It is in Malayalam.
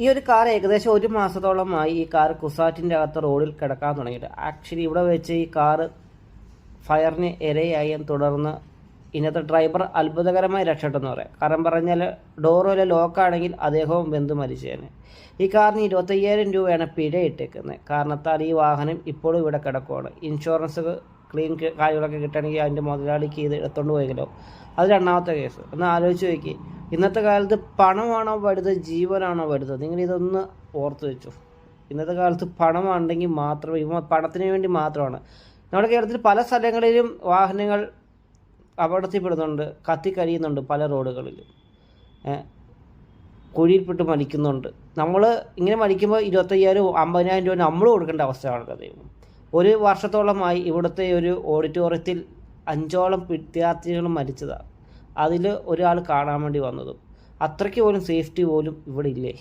ഈ ഒരു കാർ ഏകദേശം 1 മാസത്തോളമായി ഈ കാർ കുസാറ്റിൻ്റെ അകത്ത് റോഡിൽ കിടക്കാൻ തുടങ്ങിയിട്ട്. ആക്ച്വലി ഇവിടെ വെച്ച് ഈ കാറ് ഫയറിന് ഇരയായും തുടർന്ന് ഇന്നത്തെ ഡ്രൈവർ അത്ഭുതകരമായി രക്ഷപ്പെട്ടെന്ന് പറയാം. കാരണം പറഞ്ഞാൽ ഡോറ് വല്ല ലോക്കാണെങ്കിൽ അദ്ദേഹവും വെന്ത് മരിച്ചേനെ. ഈ കാറിന് 25,000 രൂപയാണ് പിഴ ഇട്ടേക്കുന്നത്. കാരണത്താൽ ഈ വാഹനം ഇപ്പോഴും ഇവിടെ കിടക്കുകയാണ്. ഇൻഷുറൻസ് ക്ലീൻ കാര്യങ്ങളൊക്കെ കിട്ടണമെങ്കിൽ അതിൻ്റെ മുതലാളിക്ക് ഇത് എടുത്തുകൊണ്ട് പോയെങ്കിലോ. അത് രണ്ടാമത്തെ കേസ്. ഒന്ന് ആലോചിച്ച് നോക്കി, ഇന്നത്തെ കാലത്ത് പണമാണോ വലുത്, ജീവനാണോ വലുത്? നിങ്ങളിതൊന്ന് ഓർത്ത് വെച്ചു. ഇന്നത്തെ കാലത്ത് പണമുണ്ടെങ്കിൽ മാത്രമേ, പണത്തിന് വേണ്ടി മാത്രമാണ്. നമ്മുടെ കേരളത്തിൽ പല സ്ഥലങ്ങളിലും വാഹനങ്ങൾ അപകടത്തിൽപ്പെടുന്നുണ്ട്, കത്തിക്കരിയുന്നുണ്ട്. പല റോഡുകളിലും കുഴിയിൽപ്പെട്ട് മരിക്കുന്നുണ്ട്. നമ്മൾ ഇങ്ങനെ മരിക്കുമ്പോൾ 25,000 50,000 രൂപ നമ്മൾ കൊടുക്കേണ്ട അവസ്ഥയാണല്ലോ ദൈവം. ഒരു വർഷത്തോളമായി ഇവിടുത്തെ ഒരു ഓഡിറ്റോറിയത്തിൽ 5ഓളം വിദ്യാർത്ഥികൾ മരിച്ചതാണ്. അതിൽ ഒരാൾ കാണാൻ വേണ്ടി വന്നതും. അത്രയ്ക്ക് പോലും സേഫ്റ്റി പോലും ഇവിടെ ഇല്ലേ?